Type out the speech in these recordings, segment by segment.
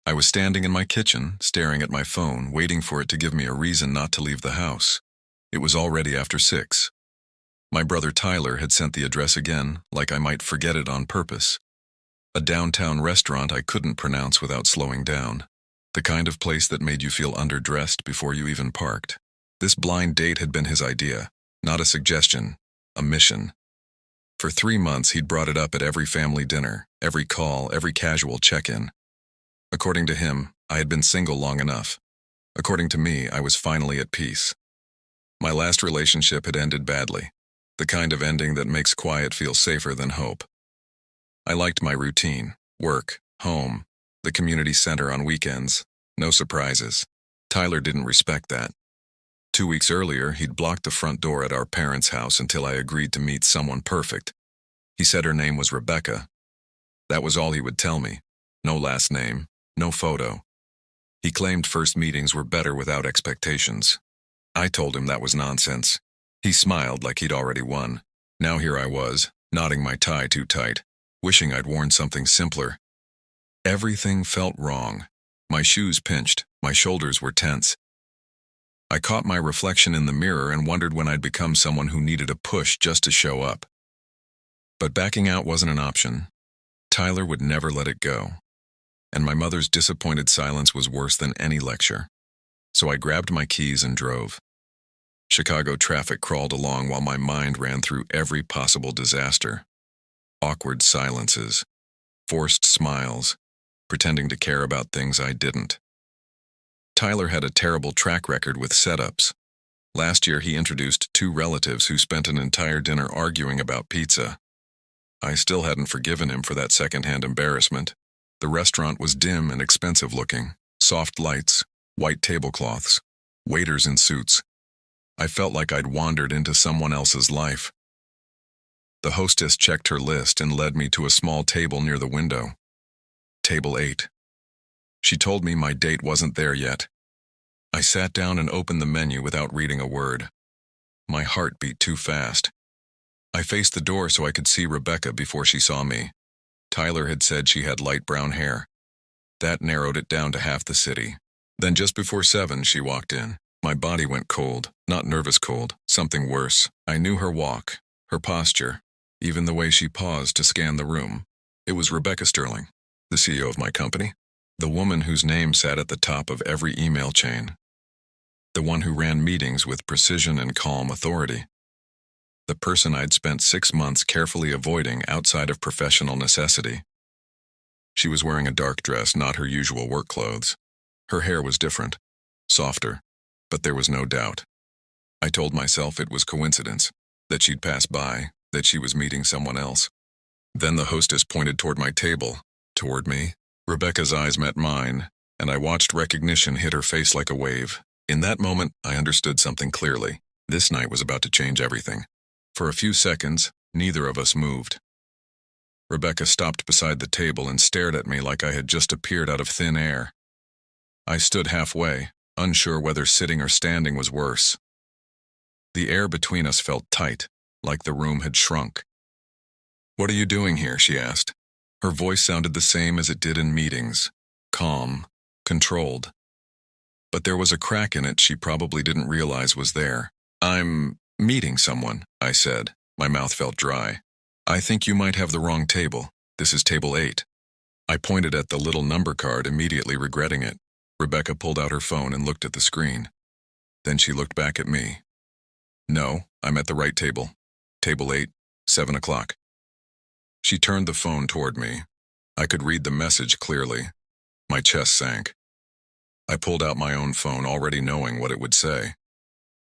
I was standing in my kitchen, staring at my phone, waiting for it to give me a reason not to leave the house. It was already after 6. My brother Tyler had sent the address again, like I might forget it on purpose. A downtown restaurant I couldn't pronounce without slowing down. The kind of place that made you feel underdressed before you even parked. This blind date had been his idea, not a suggestion, a mission. For 3 months he'd brought it up at every family dinner, every call, every casual check-in. According to him, I had been single long enough. According to me, I was finally at peace. My last relationship had ended badly, the kind of ending that makes quiet feel safer than hope. I liked my routine, work, home, the community center on weekends, no surprises. Tyler didn't respect that. 2 weeks earlier, he'd blocked the front door at our parents' house until I agreed to meet someone perfect. He said her name was Rebecca. That was all he would tell me. No last name, no photo. He claimed first meetings were better without expectations. I told him that was nonsense. He smiled like he'd already won. Now here I was, knotting my tie too tight, wishing I'd worn something simpler. Everything felt wrong. My shoes pinched, my shoulders were tense. I caught my reflection in the mirror and wondered when I'd become someone who needed a push just to show up. But backing out wasn't an option. Tyler would never let it go. And my mother's disappointed silence was worse than any lecture. So I grabbed my keys and drove. Chicago traffic crawled along while my mind ran through every possible disaster. Awkward silences, forced smiles, pretending to care about things I didn't. Tyler had a terrible track record with setups. Last year he introduced 2 relatives who spent an entire dinner arguing about pizza. I still hadn't forgiven him for that secondhand embarrassment. The restaurant was dim and expensive looking, soft lights, white tablecloths, waiters in suits. I felt like I'd wandered into someone else's life. The hostess checked her list and led me to a small table near the window. Table 8. She told me my date wasn't there yet. I sat down and opened the menu without reading a word. My heart beat too fast. I faced the door so I could see Rebecca before she saw me. Tyler had said she had light brown hair. That narrowed it down to half the city. Then just before 7, she walked in. My body went cold, not nervous cold, something worse. I knew her walk, her posture, even the way she paused to scan the room. It was Rebecca Sterling, the CEO of my company. The woman whose name sat at the top of every email chain. The one who ran meetings with precision and calm authority. The person I'd spent 6 months carefully avoiding outside of professional necessity. She was wearing a dark dress, not her usual work clothes. Her hair was different, softer, but there was no doubt. I told myself it was coincidence, that she'd passed by, that she was meeting someone else. Then the hostess pointed toward my table, toward me. Rebecca's eyes met mine, and I watched recognition hit her face like a wave. In that moment, I understood something clearly. This night was about to change everything. For a few seconds, neither of us moved. Rebecca stopped beside the table and stared at me like I had just appeared out of thin air. I stood halfway, unsure whether sitting or standing was worse. The air between us felt tight, like the room had shrunk. "What are you doing here?" she asked. Her voice sounded the same as it did in meetings, calm, controlled. But there was a crack in it she probably didn't realize was there. "I'm meeting someone," I said. My mouth felt dry. "I think you might have the wrong table. This is table 8. I pointed at the little number card, immediately regretting it. Rebecca pulled out her phone and looked at the screen. Then she looked back at me. "No, I'm at the right table. Table 8, 7 o'clock. She turned the phone toward me. I could read the message clearly. My chest sank. I pulled out my own phone, already knowing what it would say.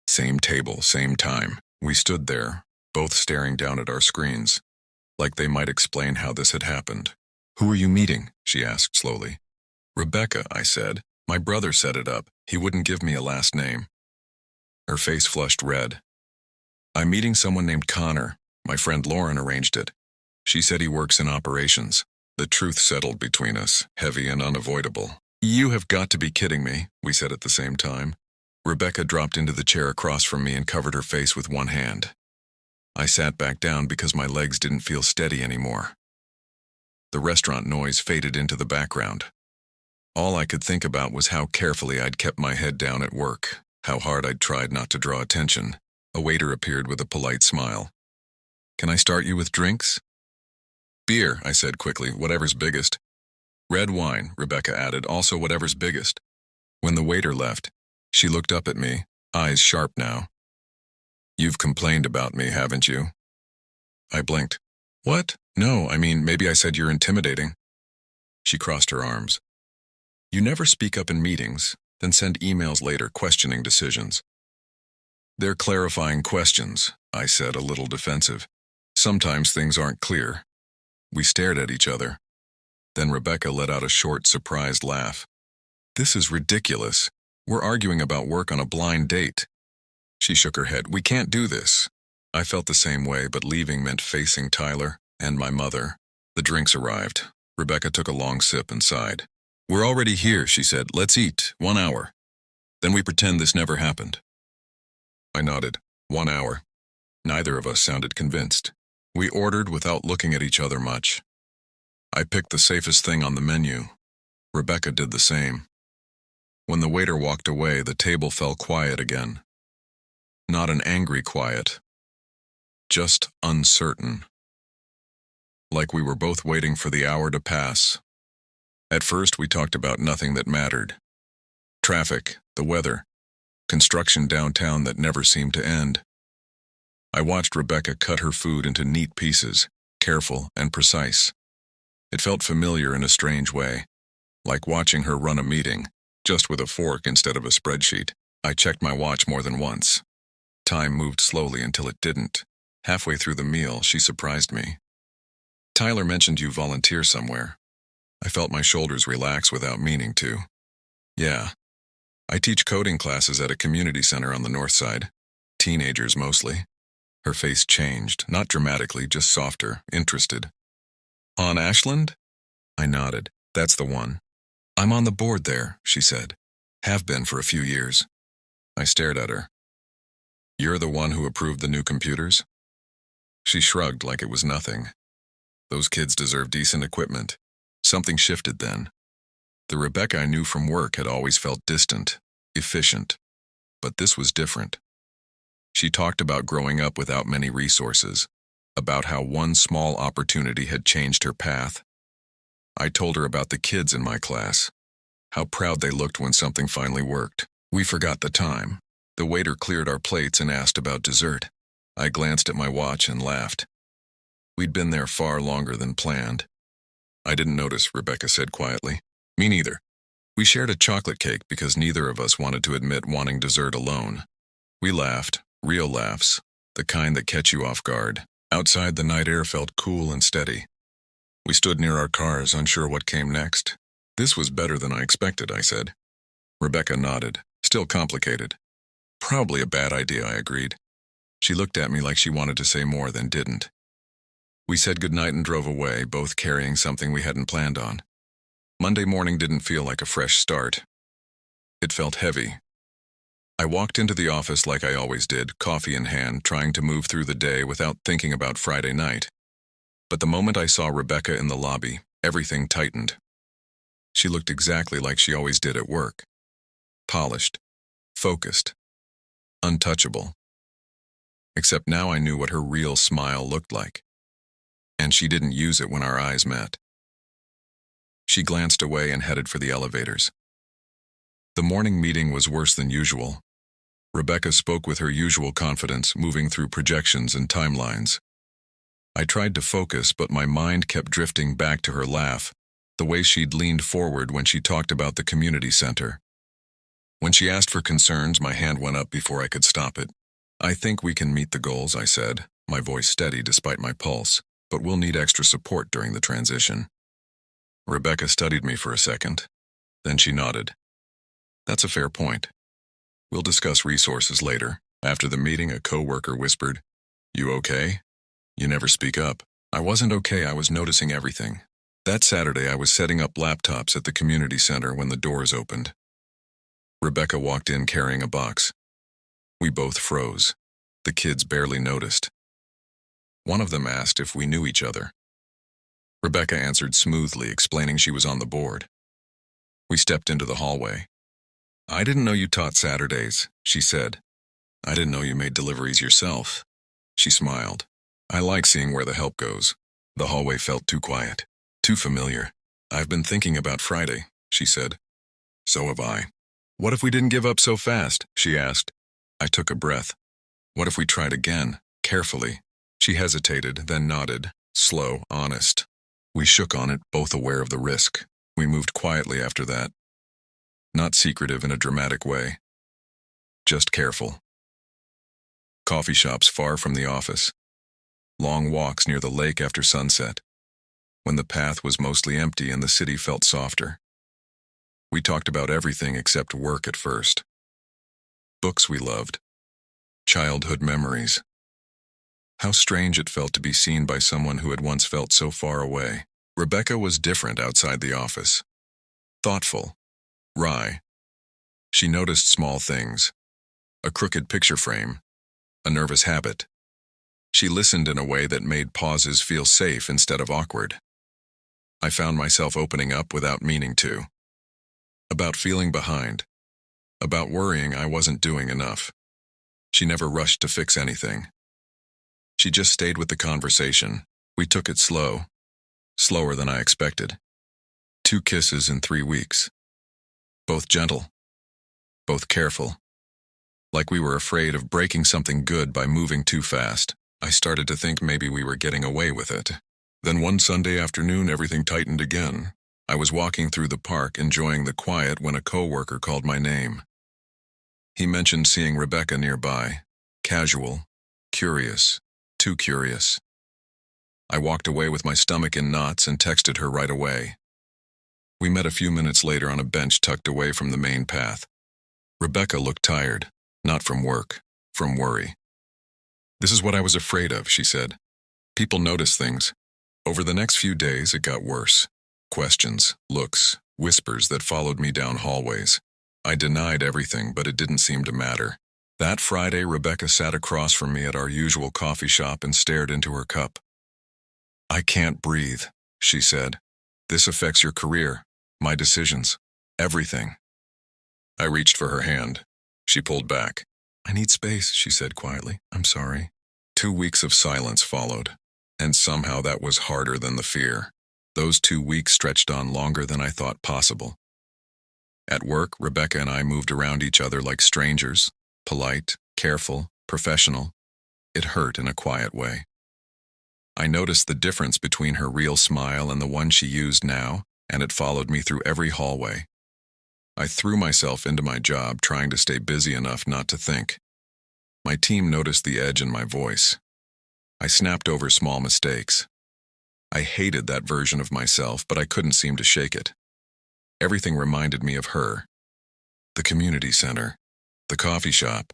Same table, same time. We stood there, both staring down at our screens, like they might explain how this had happened. "Who are you meeting?" she asked slowly. "Rebecca," I said. "My brother set it up. He wouldn't give me a last name." Her face flushed red. "I'm meeting someone named Connor. My friend Lauren arranged it. She said he works in operations." The truth settled between us, heavy and unavoidable. "You have got to be kidding me," we said at the same time. Rebecca dropped into the chair across from me and covered her face with one hand. I sat back down because my legs didn't feel steady anymore. The restaurant noise faded into the background. All I could think about was how carefully I'd kept my head down at work, how hard I'd tried not to draw attention. A waiter appeared with a polite smile. "Can I start you with drinks?" "Beer," I said quickly, "whatever's biggest." "Red wine," Rebecca added, "also whatever's biggest." When the waiter left, she looked up at me, eyes sharp now. "You've complained about me, haven't you?" I blinked. "What? No, I mean, maybe I said you're intimidating." She crossed her arms. "You never speak up in meetings, then send emails later questioning decisions." "They're clarifying questions," I said, a little defensive. "Sometimes things aren't clear." We stared at each other. Then Rebecca let out a short, surprised laugh. "This is ridiculous. We're arguing about work on a blind date." She shook her head. "We can't do this." I felt the same way, but leaving meant facing Tyler and my mother. The drinks arrived. Rebecca took a long sip and sighed. "We're already here," she said. "Let's eat. 1 hour. Then we pretend this never happened." I nodded. 1 hour. Neither of us sounded convinced. We ordered without looking at each other much. I picked the safest thing on the menu. Rebecca did the same. When the waiter walked away, the table fell quiet again. Not an angry quiet. Just uncertain. Like we were both waiting for the hour to pass. At first, we talked about nothing that mattered. Traffic, the weather, construction downtown that never seemed to end. I watched Rebecca cut her food into neat pieces, careful and precise. It felt familiar in a strange way, like watching her run a meeting, just with a fork instead of a spreadsheet. I checked my watch more than once. Time moved slowly until it didn't. Halfway through the meal, she surprised me. "Tyler mentioned you volunteer somewhere." I felt my shoulders relax without meaning to. "Yeah. I teach coding classes at a community center on the north side. Teenagers mostly." Her face changed, not dramatically, just softer, interested. "On Ashland?" I nodded. "That's the one." "I'm on the board there," she said. "Have been for a few years." I stared at her. "You're the one who approved the new computers?" She shrugged like it was nothing. Those kids deserve decent equipment. Something shifted then. The Rebecca I knew from work had always felt distant, efficient. But this was different. She talked about growing up without many resources, about how one small opportunity had changed her path. I told her about the kids in my class, how proud they looked when something finally worked. We forgot the time. The waiter cleared our plates and asked about dessert. I glanced at my watch and laughed. We'd been there far longer than planned. "I didn't notice," Rebecca said quietly. "Me neither." We shared a chocolate cake because neither of us wanted to admit wanting dessert alone. We laughed, real laughs, the kind that catch you off guard. Outside, the night air felt cool and steady. We stood near our cars, unsure what came next. "This was better than I expected," I said. Rebecca nodded. "Still complicated." "Probably a bad idea," I agreed. She looked at me like she wanted to say more than didn't. We said goodnight and drove away, both carrying something we hadn't planned on. Monday morning didn't feel like a fresh start. It felt heavy. I walked into the office like I always did, coffee in hand, trying to move through the day without thinking about Friday night. But the moment I saw Rebecca in the lobby, everything tightened. She looked exactly like she always did at work. Polished, focused, untouchable. Except now I knew what her real smile looked like. And she didn't use it when our eyes met. She glanced away and headed for the elevators. The morning meeting was worse than usual. Rebecca spoke with her usual confidence, moving through projections and timelines. I tried to focus, but my mind kept drifting back to her laugh, the way she'd leaned forward when she talked about the community center. When she asked for concerns, my hand went up before I could stop it. "I think we can meet the goals," I said, my voice steady despite my pulse, "but we'll need extra support during the transition." Rebecca studied me for a second. Then she nodded. "That's a fair point. We'll discuss resources later." After the meeting, a coworker whispered, "You okay? You never speak up." I wasn't okay. I was noticing everything. That Saturday, I was setting up laptops at the community center when the doors opened. Rebecca walked in carrying a box. We both froze. The kids barely noticed. One of them asked if we knew each other. Rebecca answered smoothly, explaining she was on the board. We stepped into the hallway. "I didn't know you taught Saturdays," she said. "I didn't know you made deliveries yourself." She smiled. "I like seeing where the help goes." The hallway felt too quiet, too familiar. "I've been thinking about Friday," she said. "So have I." "What if we didn't give up so fast?" she asked. I took a breath. "What if we tried again, carefully?" She hesitated, then nodded, slow, honest. We shook on it, both aware of the risk. We moved quietly after that. Not secretive in a dramatic way. Just careful. Coffee shops far from the office. Long walks near the lake after sunset, when the path was mostly empty and the city felt softer. We talked about everything except work at first. Books we loved. Childhood memories. How strange it felt to be seen by someone who had once felt so far away. Rebecca was different outside the office. Thoughtful. Wry. She noticed small things. A crooked picture frame. A nervous habit. She listened in a way that made pauses feel safe instead of awkward. I found myself opening up without meaning to. About feeling behind. About worrying I wasn't doing enough. She never rushed to fix anything. She just stayed with the conversation. We took it slow. Slower than I expected. 2 kisses in 3 weeks. Both gentle. Both careful. Like we were afraid of breaking something good by moving too fast. I started to think maybe we were getting away with it. Then one Sunday afternoon, everything tightened again. I was walking through the park, enjoying the quiet, when a coworker called my name. He mentioned seeing Rebecca nearby. Casual. Curious. Too curious. I walked away with my stomach in knots and texted her right away. We met a few minutes later on a bench tucked away from the main path. Rebecca looked tired, not from work, from worry. "This is what I was afraid of," she said. "People notice things." Over the next few days, it got worse. Questions, looks, whispers that followed me down hallways. I denied everything, but it didn't seem to matter. That Friday, Rebecca sat across from me at our usual coffee shop and stared into her cup. "I can't breathe," she said. "This affects your career, my decisions, everything." I reached for her hand. She pulled back. "I need space," she said quietly. "I'm sorry." 2 weeks of silence followed, and somehow that was harder than the fear. Those 2 weeks stretched on longer than I thought possible. At work, Rebecca and I moved around each other like strangers, polite, careful, professional. It hurt in a quiet way. I noticed the difference between her real smile and the one she used now, and it followed me through every hallway. I threw myself into my job, trying to stay busy enough not to think. My team noticed the edge in my voice. I snapped over small mistakes. I hated that version of myself, but I couldn't seem to shake it. Everything reminded me of her. The community center, the coffee shop.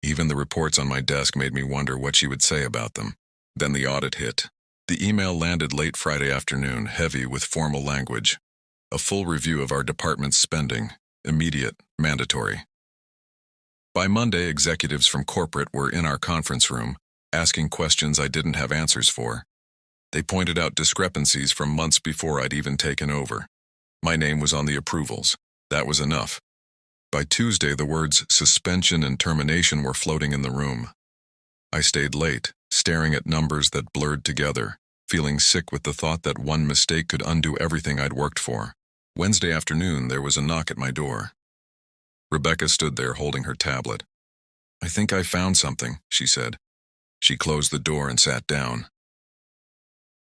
Even the reports on my desk made me wonder what she would say about them. Then the audit hit. The email landed late Friday afternoon, heavy with formal language. A full review of our department's spending, immediate, mandatory. By Monday, executives from corporate were in our conference room, asking questions I didn't have answers for. They pointed out discrepancies from months before I'd even taken over. My name was on the approvals. That was enough. By Tuesday, the words suspension and termination were floating in the room. I stayed late, staring at numbers that blurred together, feeling sick with the thought that one mistake could undo everything I'd worked for. Wednesday afternoon, there was a knock at my door. Rebecca stood there holding her tablet. "I think I found something," she said. She closed the door and sat down.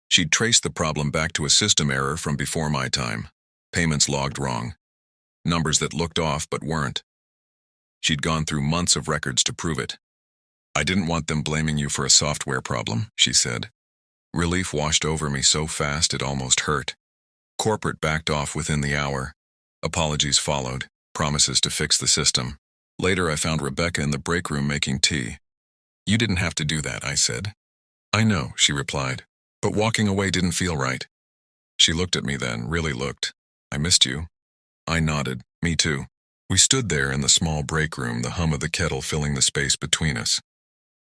She'd traced the problem back to a system error from before my time. Payments logged wrong. Numbers that looked off but weren't. She'd gone through months of records to prove it. "I didn't want them blaming you for a software problem," she said. Relief washed over me so fast it almost hurt. Corporate backed off within the hour. Apologies followed, promises to fix the system. Later, I found Rebecca in the break room making tea. "You didn't have to do that," I said. "I know," she replied, "but walking away didn't feel right." She looked at me then, really looked. "I missed you." I nodded. "Me too." We stood there in the small break room, the hum of the kettle filling the space between us.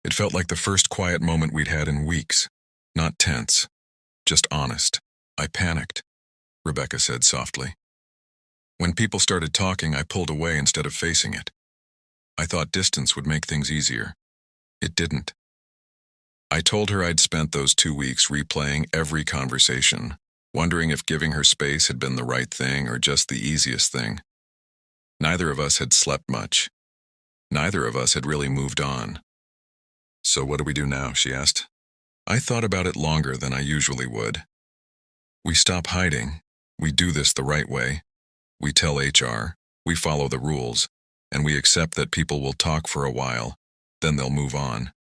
It felt like the first quiet moment we'd had in weeks. Not tense, just honest. "I panicked," Rebecca said softly. When people started talking, I pulled away instead of facing it. I thought distance would make things easier. It didn't. I told her I'd spent those 2 weeks replaying every conversation, wondering if giving her space had been the right thing or just the easiest thing. Neither of us had slept much. Neither of us had really moved on. "So what do we do now?" she asked. I thought about it longer than I usually would. We stop hiding. We do this the right way. We tell HR, we follow the rules, and we accept that people will talk for a while, then they'll move on.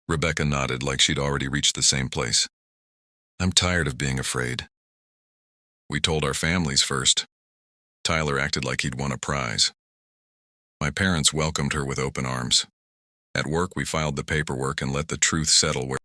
Rebecca nodded like she'd already reached the same place. I'm tired of being afraid. We told our families first. Tyler acted like he'd won a prize. My parents welcomed her with open arms. At work, we filed the paperwork and let the truth settle where